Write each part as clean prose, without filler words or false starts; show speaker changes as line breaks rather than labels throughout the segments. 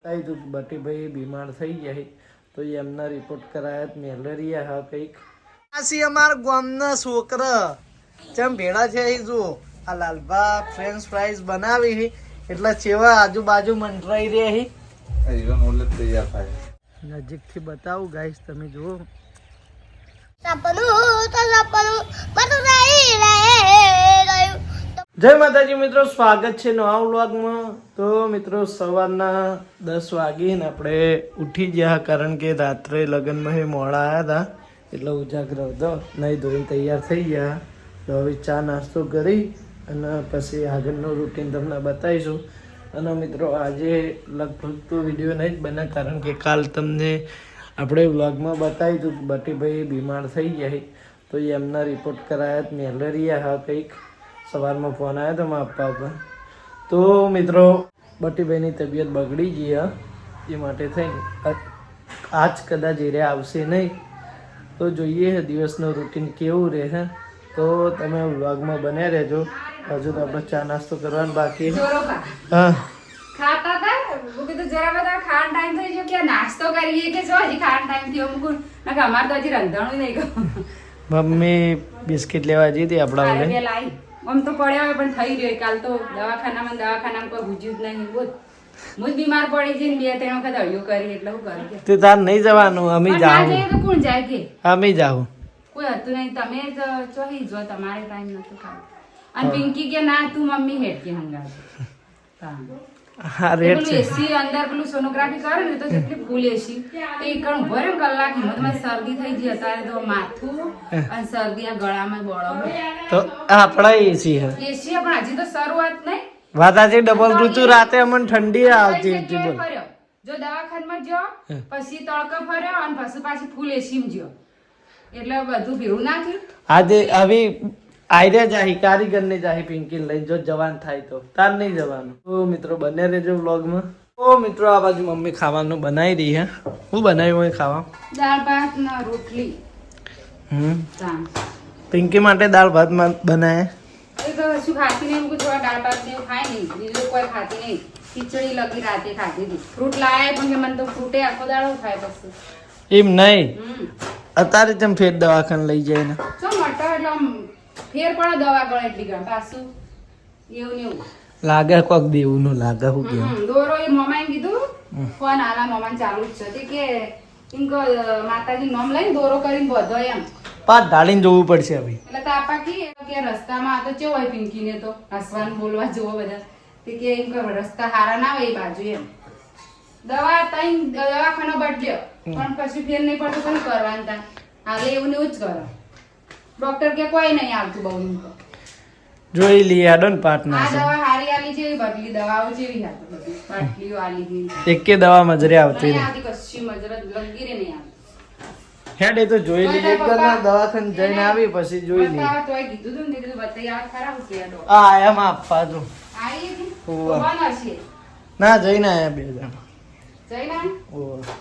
तो बटी भाई बीमार थी गया तो एमना रिपोर्ट कराया मेलेरिया है कईक आसी अमार गामना छोकरा चम भेड़ा छे जो आ लालबा फ्रेंच फ्राइज बनावी ही એટલે ચેવા આજુબાજુ મંડરાઈ રહે હી ઈવન ઓલે તૈયાર થાય નજીક થી બતાવું ગાઈસ તમે જુઓ જય માતાજી મિત્રો સ્વાગત છે નવા વ્લોગમાં તો મિત્રો સવારના 10 વાગીને આપણે ઉઠી ગયા કારણ કે રાત્રે લગનમાં હે મોડા આવ્યા હતા એટલે ઉજાગરો હતો નહીં ધોઈને તૈયાર થઈ ગયા તો હવે ચા નાસ્તો કરી અને પછી આગળનું રૂટીન તમને બતાવીશું અને મિત્રો આજે લગભગ તો વિડીયો નહીં જ બને કારણ કે કાલ તમને આપણે વ્લોગમાં બતાવી હતું કે બટીભાઈ બીમાર થઈ ગયા તો એમના રિપોર્ટ કરાયા મેલેરિયા હા કંઈક સવારમાં ફોન આવ્યો હતો મારા પપ્પા પર તો મિત્રો બટીભાઈની તબિયત બગડી ગઈ એ માટે થઈને આજ કદાચ એરે આવશે નહીં તો જોઈએ દિવસનું રૂટીન કેવું રહે તો તમે વ્લોગમાં બન્યા રહેજો હજુ તો આપણે ચા નાસ્તો કરવાનો બાકી હા
ખાતા હતા હું કીધું જરા બધા ખાવાનો ટાઈમ થઈ ગયો કે નાસ્તો કરીએ કે જો હજી ખાવાનો ટાઈમ થયો મુકું ના અમાર તો હજી રંધણું નહીં ગયું
મમ્મી બિસ્કિટ લેવા જઈ હતી આપણા ઓલે
લાઈ આમ તો પડ્યા હોય પણ થઈ રહ્યો કાલ તો દવાખાનામાં કોઈ ભૂજ્યું જ નહીં બોલ હું જ બીમાર પડી જઈને 2-3 વખત હળિયો કરી એટલે હું કરી
તે તાર નહીં જવાનું અમે જાવ
તો કોણ જાય કે
અમે જાવ
કોઈ હતું નહીં તમે જ ચોહી જો તમારે ટાઈમ નતો ખાવ અને પિંકી કે ના તું મમ્મી હેડ કે હંગા
હા રેટ છે
એસી અંદર પેલું સોનોગ્રાફી કરે ને તો જેટલી ફૂલ એસી એ ઘણું ભરે કલાક મને શરદી થઈ ગઈ અત્યારે તો માથું અને શરદી આ ગળામાં બળો
તો આપણા એસી હે
એસી પણ હજી તો શરૂઆત નહીં
વાત આજે ડબલ ઋતુ રાતે અમને ઠંડી આવતી હતી બોલ
જો દવાખાનામાં જો પછી તડકો ફર્યો અને પછી પાછી ફૂલ એસી માં જો એટલે બધું ભેળું નાખ્યું
આજે હવે આઈડિયા જાહી કારીગર ને જાહી પિંકી લઈને જો જવાન થાય તો તાર નહીં જવાનું તો મિત્રો બને રહેજો વ્લોગમાં તો મિત્રો આ બાજુ મમ્મી ખાવાનું બનાવી રહી હે હું બનાવ્યું હોય ખાવા
દાળ ભાત ને રોટલી
પિંકી માટે દાળ ભાત બનાવે
એ તો શું ખાતી નહીં મુકું થોડા દાળ ભાત ને ખાય નહીં બીજું કોઈ ખાતી નહીં ખીચડી લગી રાતે ખાધી હતી ફ્રૂટ લાયા પણ કે મને તો ફ્રૂટે આખો દાડો ખાય પછી
એમ નહીં અત્યારે જેમ ફેર દવાખાને લઈ જાય ને
શું મટર એટલે આમ ફેર પડે દવા ગળે એટલી ગણ પાછું એવું ને એવું
લાગે કોક દેવું નું લાગે હું કેવું
દોરો એ મમાએ કીધું ફોન આલા મમાને ચાલુ જ છે તે કે ઇનકો માતાજી નામ લઈને દોરો કરીને બધો એમ
પાછ ઢાળીને જોવું પડશે હવે
એટલે તો આપા કે રસ્તામાં આ તો કેવો હોય પિંકીને તો હસવાનું બોલવા જોવો બધા તે કે એમ કે રસ્તા હારા ના હોય એ બાજુ એમ દવા તઈ દવાખાનો બદલ્યો પણ પછી ફેર નહીં પડતો કઈ કરવાનું તા હાલે એવું ને એવું જ કરો ડોક્ટર કે કોઈ નહીં આવતું બહુ
જોઈ લઈએ આડો ને પાટના
આ દવા હારી આલી છે બદલી દવાઓ જેવી હતી બધી બાટલીઓ આલી હતી
એકે દવા મજરે આવતી
નહીં આવતી કશી મજરત લગી રે નહીં આવતી
હેડ એ તો જોઈ લઈએ એક વાર દવાખાને જઈને આવી પછી જોઈ લઈએ
તોય કીધું તું ને કીધું બતાઈ આ ખરા હું કે ડો
આ આયા માં આપવા જો
આઈ હતી
ઓવા.
કોણ હશે
ના જઈને આયા બે જણા
જઈને
ઓવા.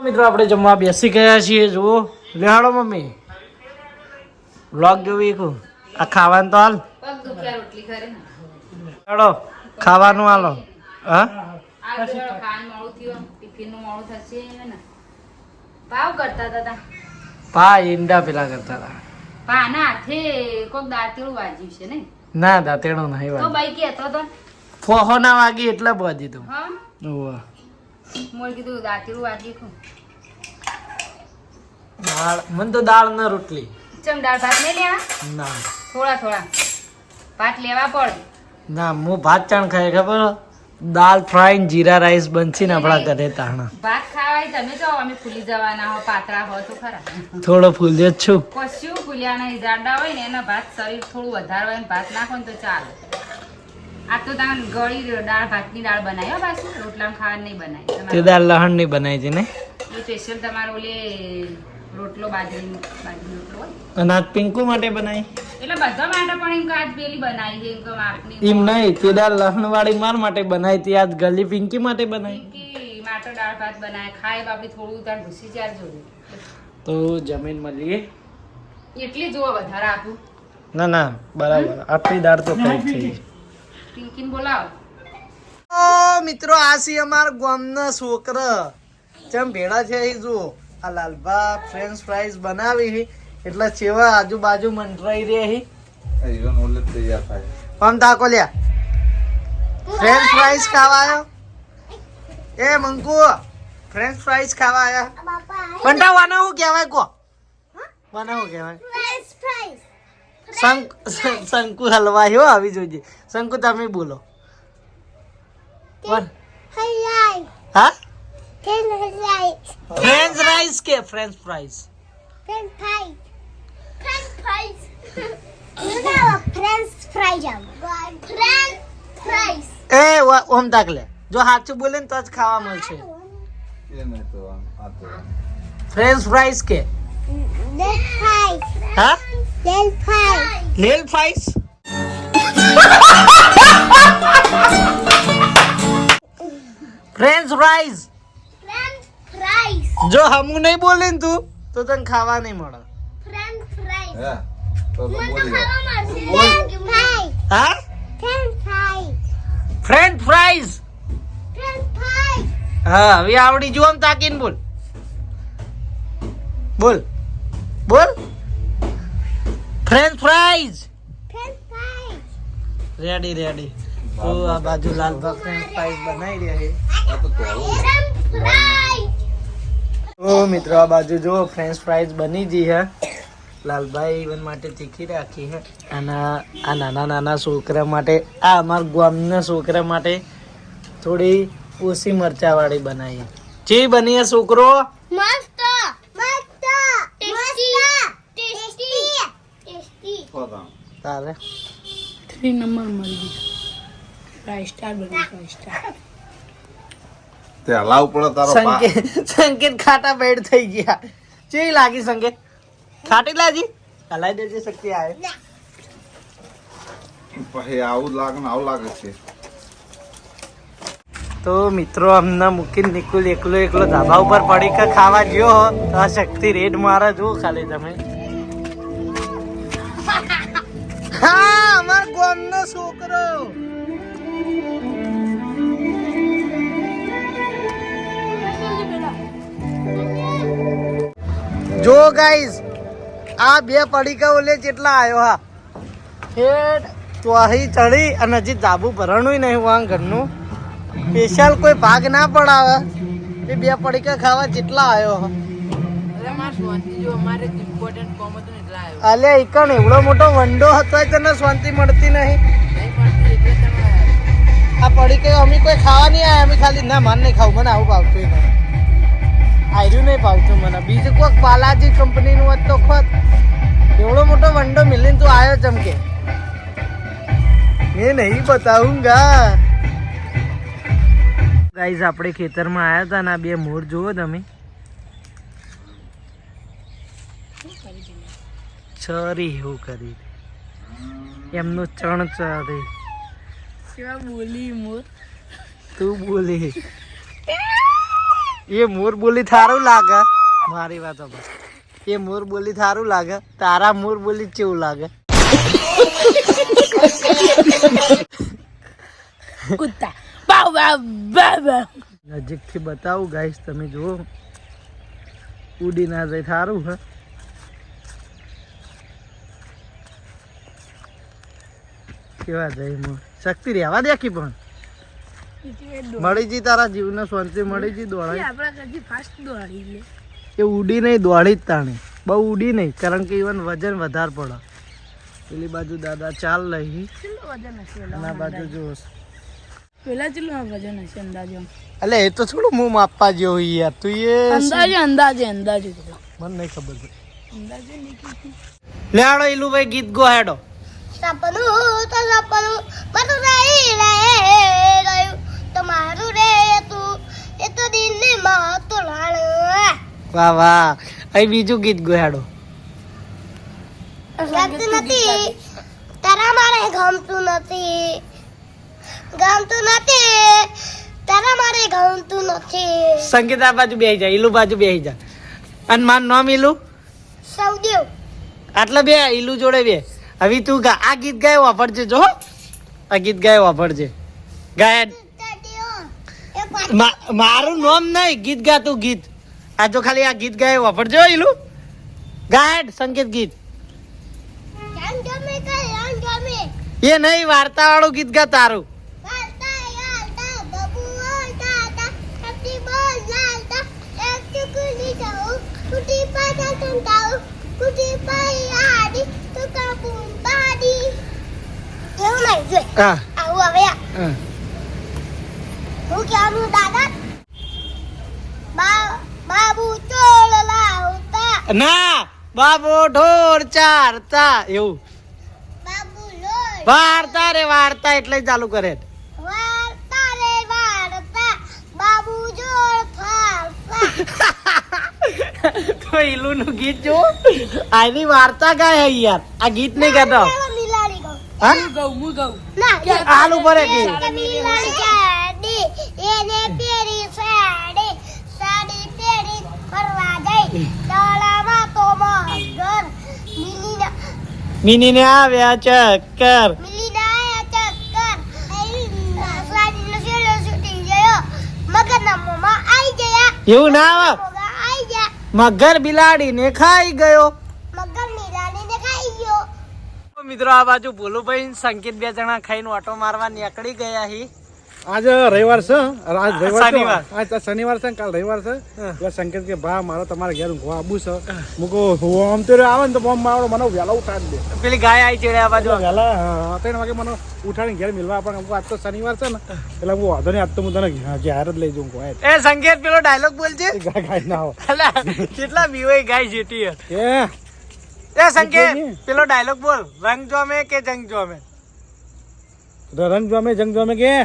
મિત્રો આપણે જમવા બેસી ગયા છીએ જુઓ લેહાડો મમ્મી વ્લોગ જોવી કો આ ખાવાનું તો હાલ
પગ દુખ્યા રોટલી કરે ને
હાલો ખાવાનું હાલો હા
આ તો ખાવાનું મોડું થયું ટિફિન નું મોડું થશે ને પાવ કરતા હતા
પા ઈંડા પેલા કરતા હતા
પાના હાથે કોક દાંતેડું વાજ્યું છે ને
ના દાંતેડો નહીં
તો
વાગી
બાઈ કેતો તો
ફોહો ના વાગી એટલે બાજી તું
હા
ઓવા
મોર કીધું દાંતેડું વાગ્યું ખું
દાળ મને તો દાળ ના રોટલી
ચમ દાળ ભાત નહીં લેવા
ના
થોડા ભાત લેવા પડે
ના હું ભાત ચાણ ખાય ખબર દાળ ફ્રાય ને જીરા રાઈસ બનશે ને આપણા ઘરે તાણા
ભાત ખાવાય તમે જો અમે ફૂલી જવાના હો પાતળા હો તો ખરા
થોડો ફૂલ જ છું
કશું ફૂલ્યા નહીં જાડા હોય ને એના ભાત શરીર થોડું વધારે હોય ને ભાત નાખો ને તો ચાલે આ તો તમે ગળી દાળ ભાતની દાળ બનાવી પાછી રોટલામાં ખાવા નહીં બનાવી
તે દાળ લહણ ની બનાવી છે ને
એ સ્પેશિયલ તમારો ઓલે રોટલો બાજરી રોટલો હોય
અને આજ પિંકુ માટે બનાવી
એટલે બધા માટે પણ એમ આજ પેલી બનાવી છે એમ કે માપની
એમ નહીં તે દાળ લહણ વાળી માર માટે બનાવી હતી આજ ગલી પિંકી માટે બનાવી
પિંકી માટે દાળ ભાત બનાવે ખાય બાપી થોડું તાર ઘૂસી ચાર જોડે
તો જમીન મળીએ
એટલી જોવો વધારે આપું
ના ના બરાબર આટલી દાળ તો કઈ થઈ
પિંકીને બોલાવો
મિત્રો આ છે અમાર ગામના છોકરા ચમ ભેળા છે એ જુઓ આ લાલભા ફ્રેન્ચ ફ્રાઈઝ બનાવી એટલે ચેવા આજુબાજુ મંડરાઈ રહી આમ તાકો લ્યા ફ્રેન્ચ ફ્રાઈઝ ખાવા આવ્યો એ મંકુ ફ્રેન્ચ ફ્રાઈઝ ખાવા આવ્યા બંટા વાના હું કહેવાય કો વાના હું કહેવાય શંકુ હલવાઈ હો આવી જોઈએ શંકુ તમે બોલો હા ફ્રેન્ચ ફ્રાઈઝ કે ફ્રેન્ચ ફ્રાઈઝ એ ઓમ તાક લે જો સાચું બોલે ને તો જ ખાવા મળશે ફ્રેન્ચ ફ્રાઈઝ કે હા નેલ ફ્રાઈઝ ફ્રેન્ચ ફ્રાઈઝ જો હમું નહીં બોલે ને તું તો તને ખાવા નહીં મળે હા ફ્રેન્ચ ફ્રાઈઝ હા હવે આવડી જો આમ તાકીને બોલ બોલ બોલ ફ્રેન્ચ ફ્રાઈઝ રેડી રેડી તો આ બાજુ લાલભા ફ્રેન્ચ ફ્રાઈઝ બનાવી રહ્યા છે તો મિત્રો આ બાજુ જો ફ્રેન્ચ ફ્રાઈઝ બની ગઈ હે લાલભાઈ ઇવન માટે તીખી રાખી હે અને આ નાના નાના છોકરા માટે આ અમારા ગામના છોકરા માટે થોડી ઓછી મરચાવાળી બનાવી જે બની હે છોકરો
મસ્ત મસ્ત ટેસ્ટી
તારે
3 નંબર મળી ગયો 5 સ્ટાર બની 5 સ્ટાર
તે હલાવ પડે તારો
સંકેત ખાટા બેડ થઈ ગયા ચેવી લાગી સંકેત ખાટી લાગી હલાઈ દેજે શક્તિ આવે
પછી આવું લાગે ને આવું લાગે છે
તો મિત્રો અમને મૂકીને નિકુલ એકલો એકલો ધાબા ઉપર પડી કે ખાવા ગયો તો આ શક્તિ રેડ મારે જુઓ ખાલી તમે હા અમાર ગામનો છોકરો જો ગાઈઝ આ બે પડીકા ઓલે જેટલા આવ્યો હા હેડ તો અહીં ચડી અને હજી ધાબુ ભરણું નહીં વાં ઘરનું સ્પેશિયલ કોઈ ભાગ ના પડાવે એ બે પડીકા ખાવા જેટલા આવ્યો અલે એકણ એવડો મોટો વંડો હતો તને શાંતિ મળતી નહીં આ પડીકા અમે કોઈ ખાવા નહીં આવ્યા અમે ખાલી ના માન નહીં ખાવું મને આવું ભાવતું નહીં આર્યું નહીં ભાવતું મને બીજું કોઈક બાલાજી કંપનીનું હોત તો ખોત એવડો મોટો વંડો મિલીને તું આવ્યો ચમકે એ નહીં બતાવુંગા ગાઈઝ આપણે ખેતરમાં આવ્યા હતા ને આ બે મોર જુઓ તમે ચરી એવું કરી એમનું ચણ ચરી
બોલી મોર
તું બોલી એ મોર બોલી થારું લાગે મારી વાત એ મોર બોલી થારું લાગે તારા મોર બોલી કેવું લાગે
કુત્તા બાવ બાવ બાવ
નજીકથી બતાવું ગાઈસ તમે જુઓ ઉડી ના જાય થારું હે કેવા જાય મોર શક્તિ રહેવા દે કી પણ મળી જી તારા જીવને શાંતિ મળી જી દોડાય
આપણા કદી ફાસ્ટ દોડી લે
એ ઉડી નહીં દોડી જ તાણે બહુ ઉડી નહીં કારણ કે ઇવન વજન વધારે પડે પેલી બાજુ દાદા ચાલ લઈ
કેટલું વજન હશે
અને આ બાજુ જો
પેલા કેટલું વજન હશે અંદાજો
અલે એ તો થોડું મું માપવા જેવું યાર તું એ
અંદાજે
મને નહીં ખબર છે
અંદાજે નીકળી
લે આડો ઈલુભાઈ ગીત ગો હેડો
સપનું તો સપનું બધું રહી રે ગયું તમારું રે તું એ તો દિલની માં તો લાડ
વાહ વાહ અહીં બીજું ગીત ગો હેડો
ગમતું નથી તારા મારે ગમતું નથી તારા મારે ગમતું નથી
સંગીત આ બાજુ બેહી જા ઈલુ બાજુ બેહી જા અને માર નામ ઈલુ
સૌદેવ
આટલા બે ઈલુ જોડે બે હવે તું ગા આ ગીત ગાય વાપરજે જો આ ગીત ગાય વાપરજે ગાય મારું નામ નહીં, ગીત ગાતું ગીત. આ તો ખાલી આ ગીત ગાય વાપરજો એલું ગાયડ સંકેત ગીત
જાન જમે કે જાન જમે
એ નહીં, વાર્તા વાળું ગીત ગા તારું.
વાર્તા યાલતા બબુ ઓલતા સતી બોલ લાલતા એક ચુકલી જાઉ કુટી પાછા સંતાઉ કુટી પાઈ આડી તો કાપું બાડી એવું નહીં જોઈ
હા
આવું હવે
હા.
હું ક્યાંનું દાદા બાબુ ચોળ લાવતા
ના બાબો ઢોર ચારતા એવું.
બાબુ લોડ
વાર્તા રે વાર્તા એટલે જ ચાલુ કરે.
વાર્તા રે વાર્તા બાબુ જોડ ફારતા
તો ઈલું નું ગીત જો આની વાર્તા ગાય હે યાર, આ ગીત નહીં ગાતો.
મિલાડી ગો
હા
ના
આલુ ભરે કે
મિલાડી ગાડી એને પેરી સાડી સાડી પેરી ફરવા ગઈ તળામાં તો મગર
મિની ને આવ્યા ચક્કર.
મિલીના ચક્કર સાડીનો શેલો છૂટી ગયો મગરના મોંમાં આવી ગયા
એવું ના આવે.
મોગા આવી ગયા
મગર બિલાડી ને ખાઈ ગયો.
મગર મિલાડીને ખાઈ ગયો
મિત્રો આ બાજુ ભોલુભાઈ સંકેત 2 જણા ખાઈને ઓટો મારવા નીકળી ગયા હી.
આજ રવિવાર છે, આજ રવિવાર છે,
શનિવાર.
આજ શનિવાર છે ને કાલ રવિવાર છે. એટલે સંકેત કે ભા મારો તમારે ઘેર ઊંઘવા આવું છે. મૂકો આમ તો આવે ને તો બોમ્બ મારો મને વહેલા ઉઠાડી દે.
પેલી ગાય આવી ચડે આ બાજુ.
વહેલા 3 વાગે મને ઉઠાડીને ઘેર મિલવા પણ આજ તો શનિવાર છે ને એટલે હું વાંધો નહીં, આજ તો હું તને ઘેર જ લઈ જાઉં.
એ સંકેત પેલો ડાયલોગ બોલજે.
ગાય ના આવો
અલા, કેટલા બીવાય ગાય જેટી હે. એ સંકેત પેલો ડાયલોગ બોલ, રંગ જોમે કે જંગ જોમે.
રંગ જોમે જંગ જોમે કે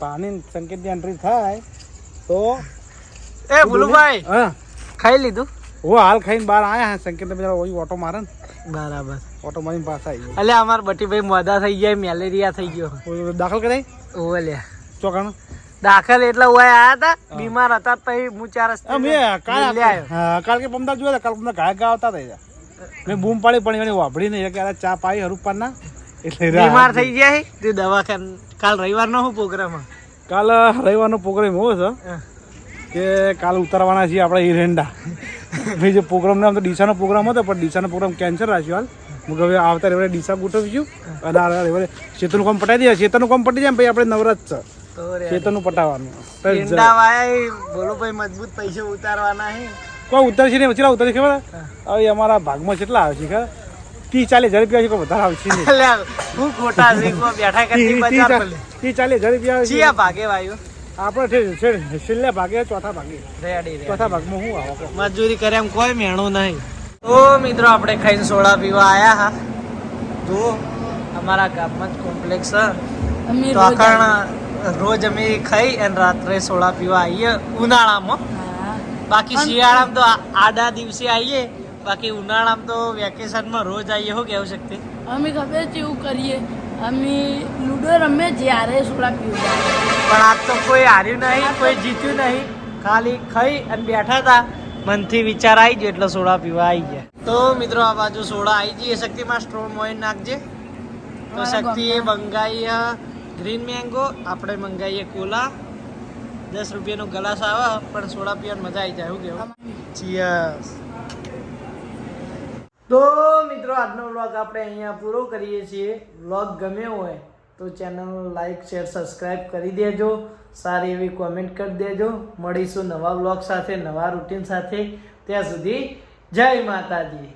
પાણી સંકેતની એન્ટ્રી થાય તો
એ ભોલુભાઈ
હા
ખાઈ લીધું.
હું હાલ ખાઈને બહાર આયા સંકેત ઓટો મારે ને
બરાબર.
ઓટો મારીને પાછા આવી ગયા.
અલે અમાર બટીભાઈ મોદા થઈ ગયા, મેલેરિયા થઈ ગયો.
દાખલ કરાય
ઓવે લ્યા
ચોકાણ
દાખલ એટલે ઓય આયા હતા, બીમાર હતા પછી હું 4 રસ્તે
અમે કાલ કે પમદાર જોયા કાલ પમદાર ગાયક ગાવતા હતા. મેં બૂમ પાડી પણ એને વાપરી નહીં કે ચા પાઈ હરુપાર ના એટલે
બીમાર થઈ ગયા હે તે દવાખાન. કાલ રવિવાર નો શું પ્રોગ્રામ?
કાલ રવિવારનો પ્રોગ્રામ એવો છે કે કાલ ઉતારવાના છીએ આપણે હિરેન્ડા. ભાઈ જે પ્રોગ્રામ નામ તો ડીસાનો પ્રોગ્રામ હતો પણ ડીસાનો પ્રોગ્રામ કેન્સલ રાખ્યો. હાલ હું હવે આવતા રવિવારે ડીસા ગોઠવીશું અને આ રવિવારે ચેતનનું કામ પટાઈ દઈએ. ચેતનનું કામ પટી જાય પછી આપણે નવરાત છે, ચેતનનું પટાવવાનું.
બોલુભાઈ મજબૂત પૈસા ઉતારવાના હે.
કોઈ ઉતરશે નહીં, ચેલા ઉતરશે ખબર? હવે અમારા ભાગમાં કેટલા આવશે ખબર? 30-40 હજાર રૂપિયા કોઈ વધારે આવશે નહીં.
હું ખોટા બેઠા કરતી
30-40 હજાર રૂપિયા
ચિયા ભાગે વાયુ
આપણે છેલ્લે ભાગે ચોથા ભાગે
રેડી
ચોથા ભાગમાં શું આવો
મજૂરી કરે એમ કોઈ મેણું નહીં. તો મિત્રો આપણે ખાઈને સોડા પીવા આયા હા. તો અમારા ગામમાં જ કોમ્પ્લેક્સ છે તો આખણ રોજ અમે ખાઈ અને રાત્રે સોડા પીવા આવીએ ઉનાળામાં. બાકી શિયાળામાં તો આડા દિવસે આવીએ, બાકી ઉનાળામાં તો વેકેશનમાં રોજ આવીએ. શું કેવું શકते?
અમે ખબર છે એવું કરીએ, અમે લૂડો રમે જ્યારે સોડા પીવા.
પણ આજ તો કોઈ હાર્યું નહીં, કોઈ જીત્યું નહીં, ખાલી ખાઈ અને બેઠા હતા. મનથી વિચાર આવી ગયો એટલે સોડા પીવા આવી ગયા. તો મિત્રો આ બાજુ સોડા આવી જઈએ. શક્તિમાં સ્ટ્રો મોઈન નાખજે. તો શક્તિએ મંગાઈએ ગ્રીન મેંગો, આપણે મંગાઈએ કોલા. 10 રૂપિયાનો ગ્લાસ આવે પણ સોડા પીવાની મજા આવી જાય. એવું કેવું? ચીયર્સ. તો મિત્રો આજનો વ્લોગ આપણે અહીંયા પૂરો કરીએ છીએ. વ્લોગ ગમ્યો હોય તો ચેનલ લાઈક શેર સબસ્ક્રાઈબ કરી દેજો. સારી એવી કોમેન્ટ કરી દેજો. મળીશું નવા વ્લોગ સાથે, નવા રૂટીન સાથે. ત્યાં સુધી જય માતાજી.